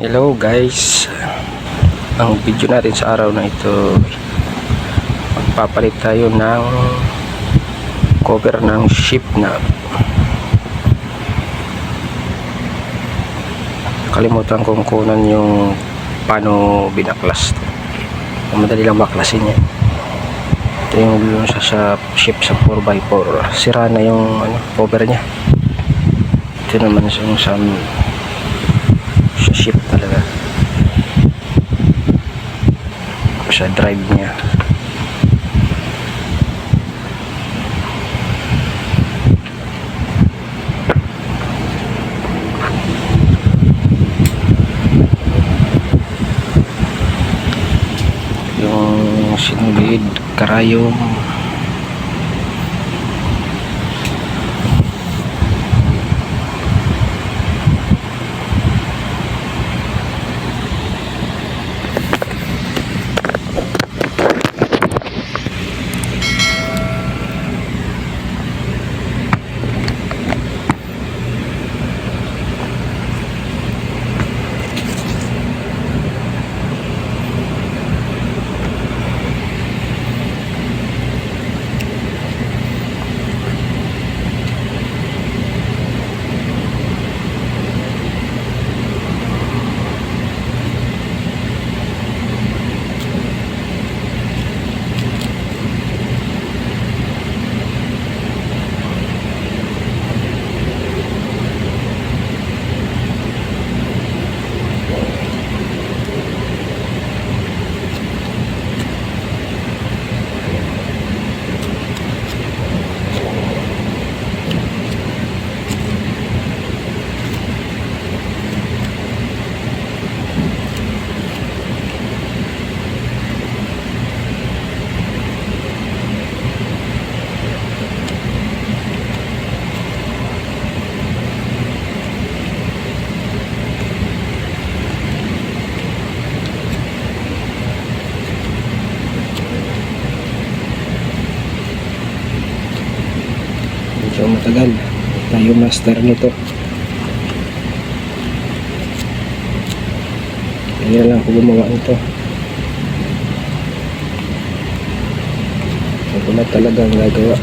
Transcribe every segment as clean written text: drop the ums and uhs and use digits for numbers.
Hello guys, ang video natin sa araw na ito, magpapalit tayo ng cover ng ship na kalimutan kong kunan yung paano binaklas. Madali lang baklasin yan. Ito yung sa ship sa 4x4, sira na yung cover nya. Ito naman yung sa ship talaga, sa drive niya. Yung sinulid karayom, so matagal tayo master nito, kaya lang ako gumawa nito. Ako na talagang gagawa.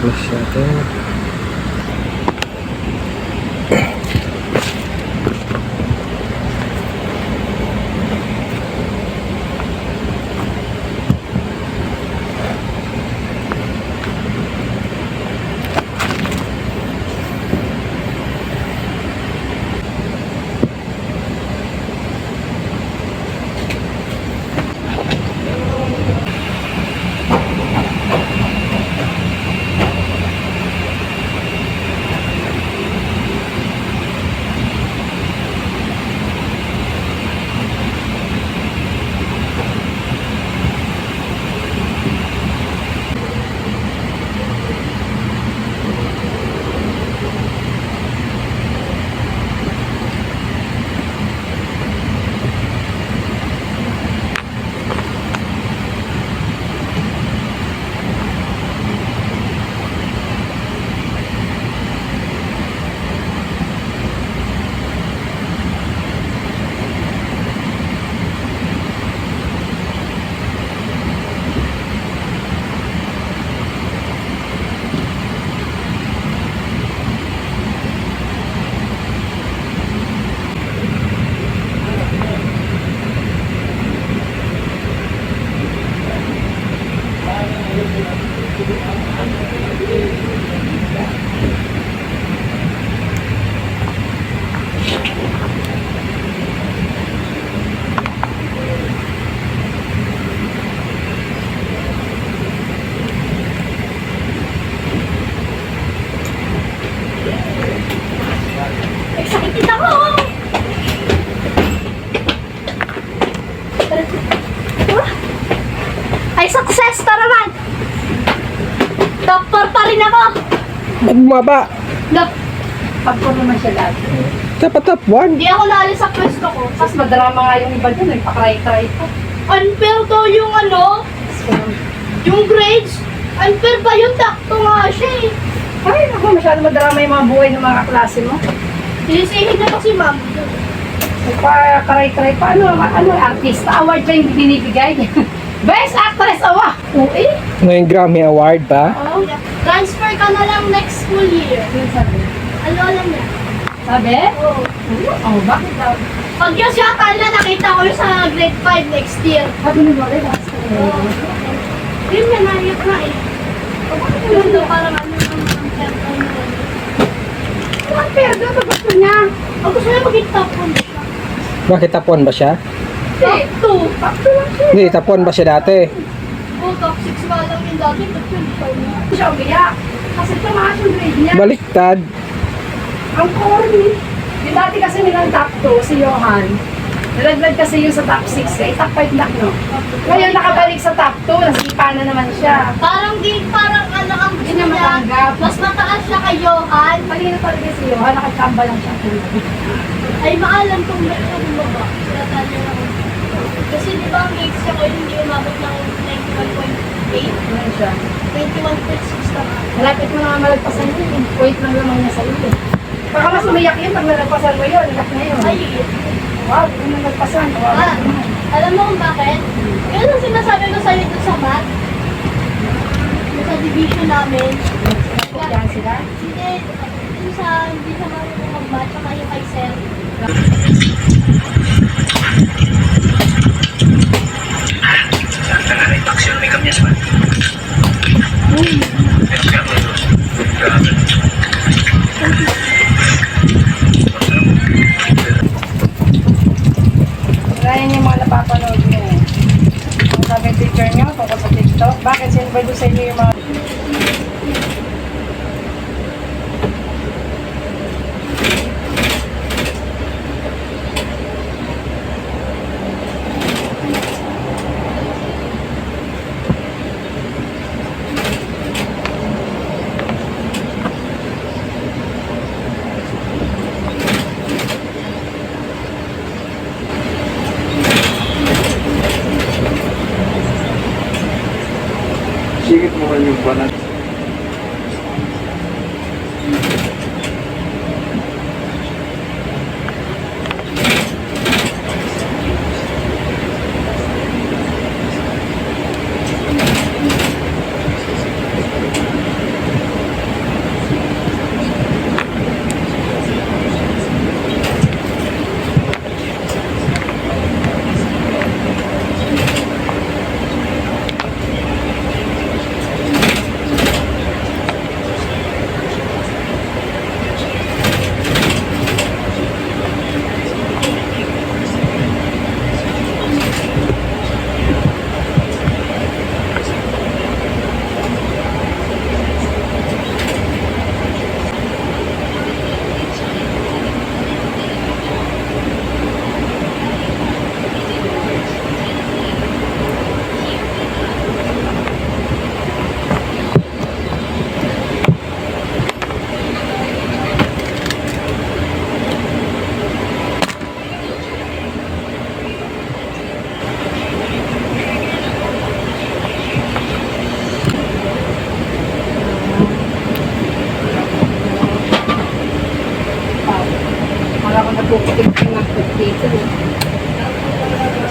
binaklas natin. Excited ako! Ay, success! Tara man! Doktor pa rin ako! Bumaba! Pagko naman siya dati. Dapat top 1. Hindi ako naalis sa pwesto ko. Tapos madrama nga yung iba dyan. Nagpakry-try ko. Unfair to yung ano? Yung grades. Unfair ba yun? Takto nga siya eh. Ay, naku, masyado madrama yung mga buhay ng mga kaklase mo. Sinisihid na to si ma'am. Nagpakaray-karay pa. Ano, artista award siya yung binibigay. Best Actress Award! Oo eh. Ngayong Grammy Award ba? Oh. Transfer ka na lang next school year. Ano sabi? Ano alam niya? Sabi? Oo. Oh, bakit daw? Pag yung siya akala nakita ko yun sa grade 5 next year. Sabi ni Mare, Oo. Yun nga, nariyak na eh. Bakit yun daw parang ano ang cellphone mo? unfair daw ito gusto niya. Ang gusto niya maging top 1 siya. Bakit tapon ba siya? Top 2. Pakto lang siya. Hindi, tapon ba siya dati? Oo, top 6 nga lang yung dati. Top 25 na. Hindi siya umiyak. Kasi tumaas yung grade niya. Baliktad. Ang corny. Yung dati kasi nilang top 2, si Johan. Nalaglag kasi yung sa top 6 eh. Top 5 na, no? Ngayon nakabalik sa top 2, nasipa na naman siya. Parang ano ang gusto Hindi niya niya. matanggap. Mas mataas siya kay Johan. Kanina talaga si Johan, nakachamba lang siya. Ay maalam kung meron ka bumaba. Sila tayo lang. Kasi di ba ang grades niya ko hindi umabot ng 91.8? Ano siya? 21.6 na nga. Malapit mo na malagpasan yun. Yung point lang naman niya sa iyo. Baka mas umiyak yun pag nalagpasan mo yun. Iyak na yun. Ay, Wow, kung nalagpasan. ah, alam mo kung bakit? Yun ang sinasabi ko sa'yo dun sa math. Yung sa division namin. Yan sila. Hindi, yung sa hindi sa marunong mag-math, saka yung kay Sir. Gaya niyo yung mga napapanood niyo. Ang sabi ng teacher niyo tungkol sa TikTok. Bakit sino ba doon sa inyo yung mga... Singit mo man yung banat.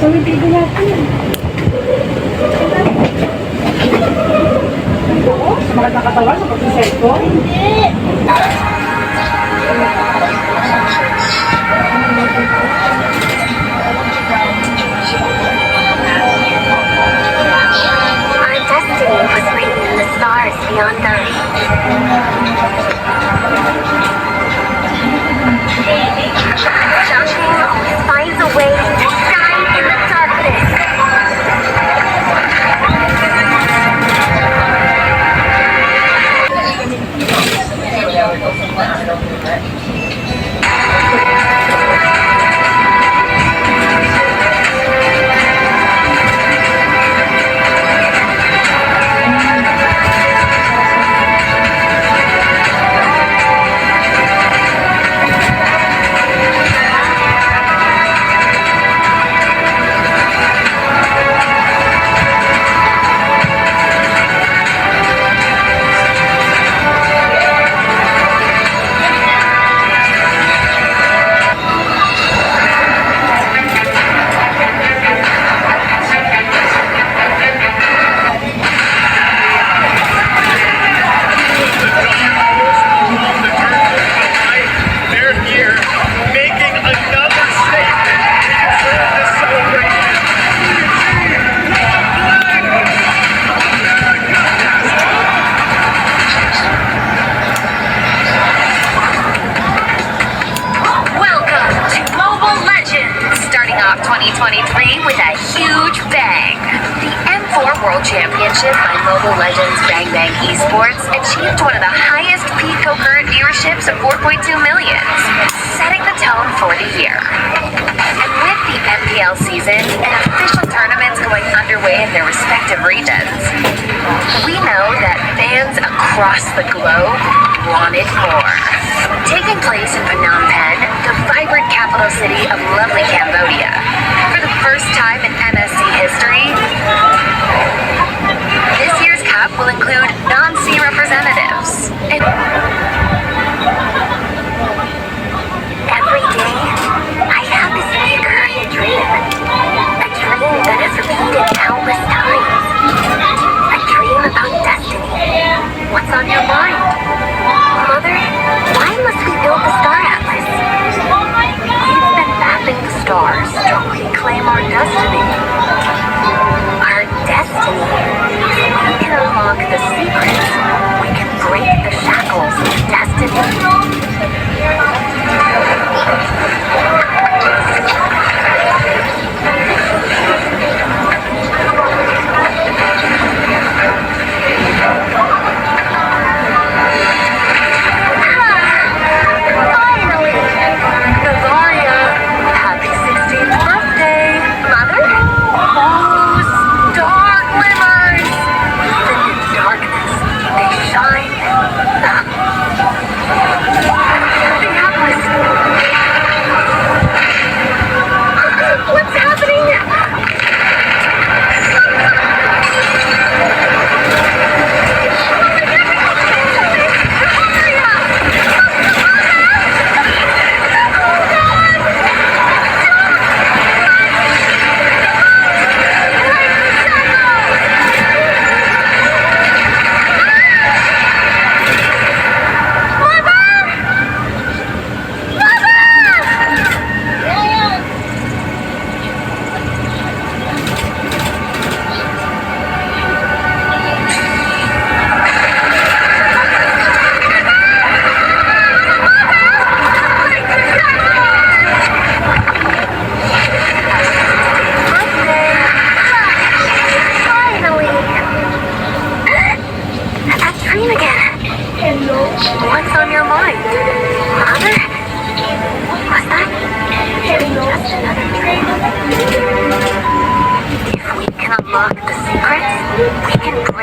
Sa may bigo natin. Oo, sa mga nakatawan, sa pag-cellphone. Hindi. Our destiny was written in the stars beyond Earth. Joshua always finds a way to shine in the darkness. They're here making another statement. We deserve this celebration. Welcome to Mobile Legends, starting off 2023 with a huge bang. The M4 World Championship by Mobile Legends Bang Bang Esports achieved one of the highest peak concurrent viewerships of 4.2 million, setting the tone for the year. And with the MPL season and official tournaments going underway in their respective regions, we know that fans across the globe wanted more. Taking place in Phnom Penh, the vibrant capital city of lovely Cambodia, for the first time in MSC history, this year's cup will include non-C representatives. And every day, I have this recurring dream. A dream that has repeated countless times. A dream about destiny. What's on your mind? Mother, why must we build the Star Atlas? We've been mapping the stars to reclaim our destiny. Our destiny. If we can unlock the secrets, we can break the shackles of destiny. Finally! Navaria, happy 16th birthday! Mother? Oh, star glimmers! Even in darkness, they shine. The atlas. What's happening? Finally! A dream again. Hello. What's on your mind? Mother? Was that just another dream? If we can unlock the secrets, we can break